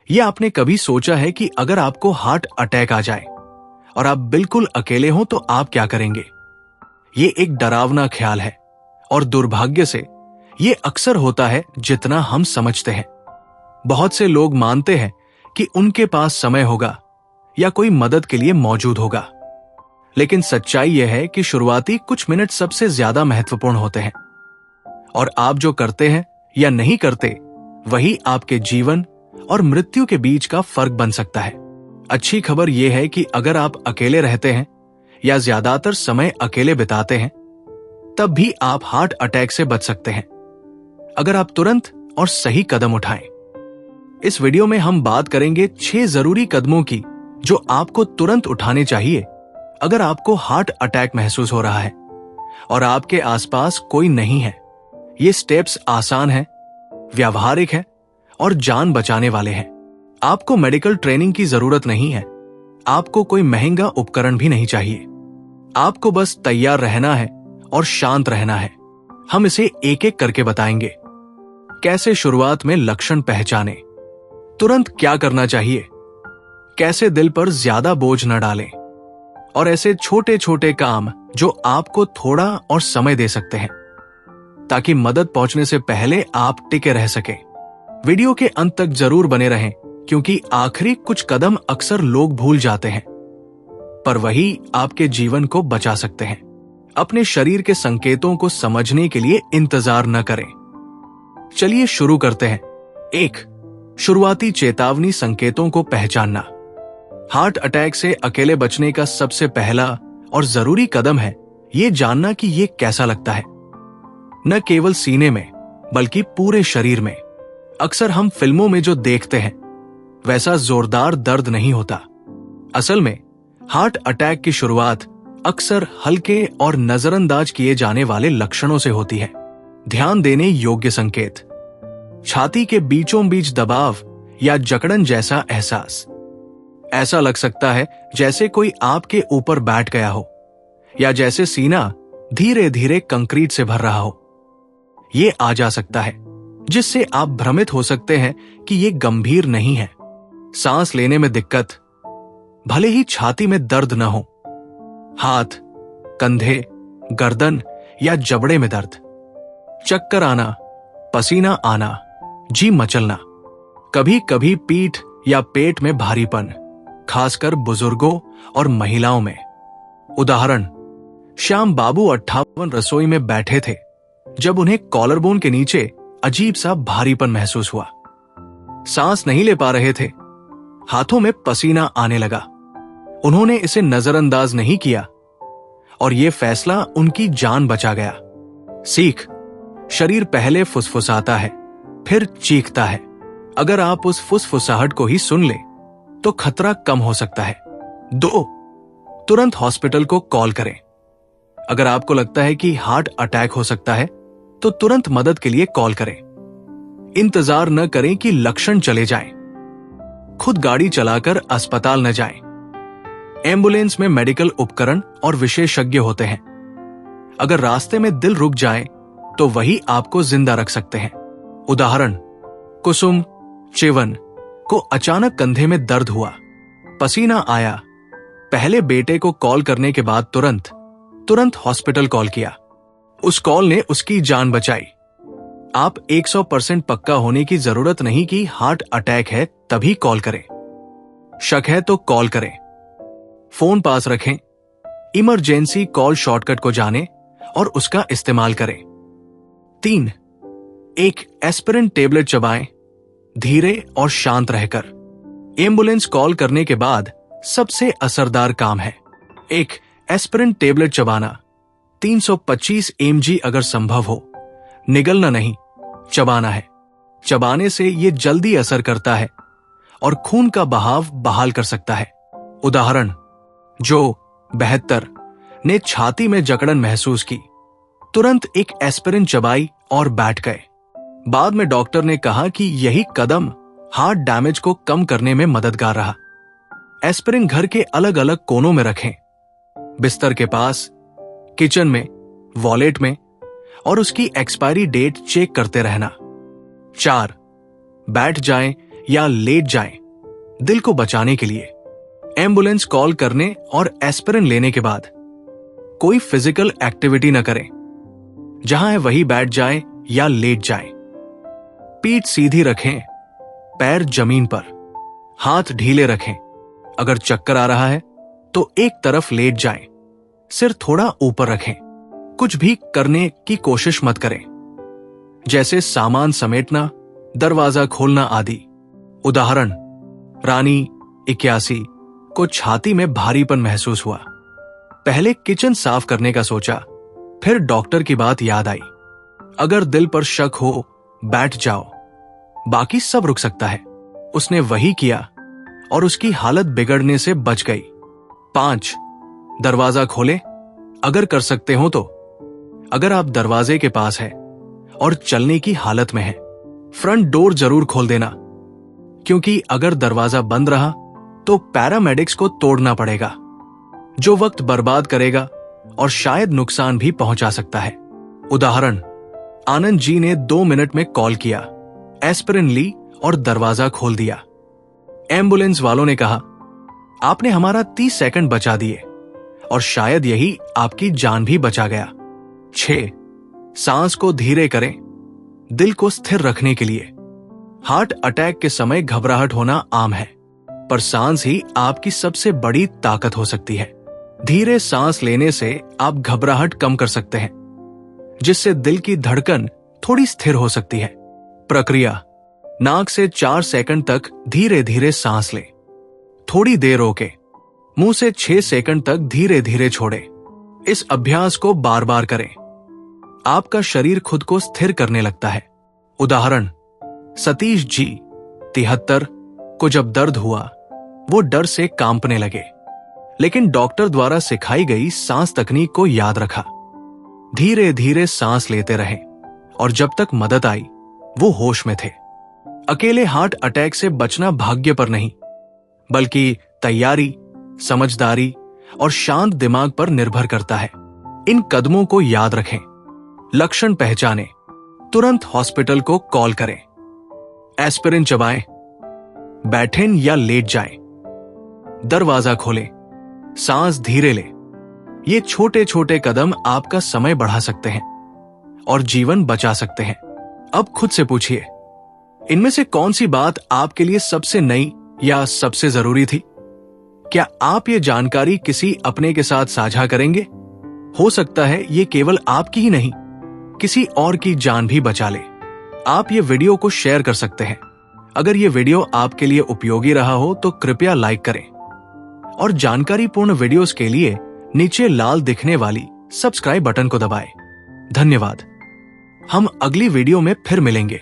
ये आपने कभी सोचा है कि अगर आपको हार्ट अटैक आ जाए और आप बिल्कुल अकेले हो तो आप क्या करेंगे? ये एक डरावना ख्याल है और दुर्भाग्य से ये अक्सर होता है जितना हम समझते हैं। बहुत से लोग मानते हैं कि उनके पास समय होगा या कोई मदद के लिए मौजूद होगा, लेकिन सच्चाई यह है कि शुरुआती कुछ मिनट सबसे ज्यादा महत्वपूर्ण होते हैं और आप जो करते हैं या नहीं करते वही आपके जीवन और मृत्यु के बीच का फर्क बन सकता है। अच्छी खबर यह है कि अगर आप अकेले रहते हैं या ज्यादातर समय अकेले बिताते हैं तब भी आप हार्ट अटैक से बच सकते हैं, अगर आप तुरंत और सही कदम उठाएं। इस वीडियो में हम बात करेंगे 6 जरूरी कदमों की जो आपको तुरंत उठाने चाहिए अगर आपको हार्ट अटैक महसूस हो रहा है और आपके आसपास कोई नहीं है। ये स्टेप्स आसान हैं, व्यावहारिक हैं और जान बचाने वाले हैं। आपको मेडिकल ट्रेनिंग की जरूरत नहीं है, आपको कोई महंगा उपकरण भी नहीं चाहिए। आपको बस तैयार रहना है और शांत रहना है। हम इसे एक एक करके बताएंगे। कैसे शुरुआत में लक्षण पहचाने, तुरंत क्या करना चाहिए, कैसे दिल पर ज्यादा बोझ न डालें और ऐसे छोटे छोटे काम जो आपको थोड़ा और समय दे सकते हैं ताकि मदद पहुंचने से पहले आप टिके रह सकें। वीडियो के अंत तक जरूर बने रहें क्योंकि आखिरी कुछ कदम अक्सर लोग भूल जाते हैं पर वही आपके जीवन को बचा सकते हैं। अपने शरीर के संकेतों को समझने के लिए इंतजार न करें। चलिए शुरू करते हैं। 1. शुरुआती चेतावनी संकेतों को पहचानना। हार्ट अटैक से अकेले बचने का सबसे पहला और जरूरी कदम है ये जानना कि ये कैसा लगता है, न केवल सीने में बल्कि पूरे शरीर में। अक्सर हम फिल्मों में जो देखते हैं वैसा जोरदार दर्द नहीं होता। असल में हार्ट अटैक की शुरुआत अक्सर हल्के और नजरअंदाज किए जाने वाले लक्षणों से होती है। ध्यान देने योग्य संकेत, छाती के बीचों बीच दबाव या जकड़न जैसा एहसास। ऐसा लग सकता है जैसे कोई आपके ऊपर बैठ गया हो या जैसे सीना धीरे धीरे कंक्रीट से भर रहा हो। ये आ जा सकता है जिससे आप भ्रमित हो सकते हैं कि ये गंभीर नहीं है। सांस लेने में दिक्कत, भले ही छाती में दर्द न हो। हाथ, कंधे, गर्दन या जबड़े में दर्द, चक्कर आना, पसीना आना, जी मचलना, कभी कभी पीठ या पेट में भारीपन, खासकर बुजुर्गों और महिलाओं में। उदाहरण, श्याम बाबू 58 रसोई में बैठे थे जब उन्हें कॉलरबोन के नीचे अजीब सा भारीपन महसूस हुआ। सांस नहीं ले पा रहे थे, हाथों में पसीना आने लगा। उन्होंने इसे नजरअंदाज नहीं किया और यह फैसला उनकी जान बचा गया। सीख, शरीर पहले फुसफुसाता है फिर चीखता है। अगर आप उस फुसफुसाहट को ही सुन ले तो खतरा कम हो सकता है। 2. तुरंत हॉस्पिटल को कॉल करें। अगर आपको लगता है कि हार्ट अटैक हो सकता है तो तुरंत मदद के लिए कॉल करें। इंतजार न करें कि लक्षण चले जाएं। खुद गाड़ी चलाकर अस्पताल न जाएं। एम्बुलेंस में मेडिकल उपकरण और विशेषज्ञ होते हैं। अगर रास्ते में दिल रुक जाए तो वही आपको जिंदा रख सकते हैं। उदाहरण, कुसुम चिवन को अचानक कंधे में दर्द हुआ, पसीना आया, पहले बेटे को कॉल करने के बाद तुरंत हॉस्पिटल कॉल किया। उस कॉल ने उसकी जान बचाई। आप 100% पक्का होने की जरूरत नहीं कि हार्ट अटैक है तभी कॉल करें। शक है तो कॉल करें। फोन पास रखें। इमरजेंसी कॉल शॉर्टकट को जानें और उसका इस्तेमाल करें। 3. एक एस्पिरिन टेबलेट चबाएं, धीरे और शांत रहकर। एम्बुलेंस कॉल करने के बाद सबसे असरदार काम है एक एस्पिरिन टेबलेट चबाना। 325 mg अगर संभव हो। निगलना नहीं, चबाना है। चबाने से यह जल्दी असर करता है और खून का बहाव बहाल कर सकता है। उदाहरण, जो 72 ने छाती में जकड़न महसूस की, तुरंत एक एस्पिरिन चबाई और बैठ गए। बाद में डॉक्टर ने कहा कि यही कदम हार्ट डैमेज को कम करने में मददगार रहा। एस्पिरिन घर के अलग अलग कोनों में रखें, बिस्तर के पास, किचन में, वॉलेट में, और उसकी एक्सपायरी डेट चेक करते रहना। 4. बैठ जाएं या लेट जाएं दिल को बचाने के लिए। एम्बुलेंस कॉल करने और एस्पिरिन लेने के बाद कोई फिजिकल एक्टिविटी न करें। जहां है वहीं बैठ जाएं या लेट जाएं। पीठ सीधी रखें, पैर जमीन पर, हाथ ढीले रखें। अगर चक्कर आ रहा है तो एक तरफ लेट जाएं, सिर थोड़ा ऊपर रखें। कुछ भी करने की कोशिश मत करें, जैसे सामान समेटना, दरवाजा खोलना आदि। उदाहरण, रानी 81 को छाती में भारीपन महसूस हुआ। पहले किचन साफ करने का सोचा, फिर डॉक्टर की बात याद आई। अगर दिल पर शक हो, बैठ जाओ, बाकी सब रुक सकता है। उसने वही किया और उसकी हालत बिगड़ने से बच गई। 5. दरवाजा खोले अगर कर सकते हो तो। अगर आप दरवाजे के पास है और चलने की हालत में है, फ्रंट डोर जरूर खोल देना, क्योंकि अगर दरवाजा बंद रहा तो पैरामेडिक्स को तोड़ना पड़ेगा, जो वक्त बर्बाद करेगा और शायद नुकसान भी पहुंचा सकता है। उदाहरण, आनंद जी ने 2 मिनट में कॉल किया, एस्पिरिन ली और दरवाजा खोल दिया। एम्बुलेंस वालों ने कहा, आपने हमारा 30 सेकंड बचा दिए और शायद यही आपकी जान भी बचा गया। 6. सांस को धीरे करें दिल को स्थिर रखने के लिए। हार्ट अटैक के समय घबराहट होना आम है, पर सांस ही आपकी सबसे बड़ी ताकत हो सकती है। धीरे सांस लेने से आप घबराहट कम कर सकते हैं, जिससे दिल की धड़कन थोड़ी स्थिर हो सकती है। प्रक्रिया, नाक से 4 सेकंड तक धीरे धीरे सांस लें, थोड़ी देर रोके, मुंह से 6 सेकंड तक धीरे धीरे छोड़े। इस अभ्यास को बार बार करें, आपका शरीर खुद को स्थिर करने लगता है। उदाहरण, सतीश जी 73 को जब दर्द हुआ, वो डर से कांपने लगे, लेकिन डॉक्टर द्वारा सिखाई गई सांस तकनीक को याद रखा। धीरे धीरे सांस लेते रहे और जब तक मदद आई वो होश में थे। अकेले हार्ट अटैक से बचना भाग्य पर नहीं, बल्कि तैयारी, समझदारी और शांत दिमाग पर निर्भर करता है। इन कदमों को याद रखें। लक्षण पहचानें, तुरंत हॉस्पिटल को कॉल करें। एस्पिरिन चबाएं, बैठें या लेट जाएं, दरवाजा खोलें, सांस धीरे लें। ये छोटे छोटे कदम आपका समय बढ़ा सकते हैं और जीवन बचा सकते हैं। अब खुद से पूछिए, इनमें से कौन सी बात आपके लिए सबसे नई या सबसे जरूरी थी? क्या आप ये जानकारी किसी अपने के साथ साझा करेंगे? हो सकता है ये केवल आपकी ही नहीं, किसी और की जान भी बचा ले। आप ये वीडियो को शेयर कर सकते हैं। अगर ये वीडियो आपके लिए उपयोगी रहा हो तो कृपया लाइक करें और जानकारीपूर्ण वीडियोस के लिए नीचे लाल दिखने वाली सब्सक्राइब बटन को दबाएं। धन्यवाद। हम अगली वीडियो में फिर मिलेंगे।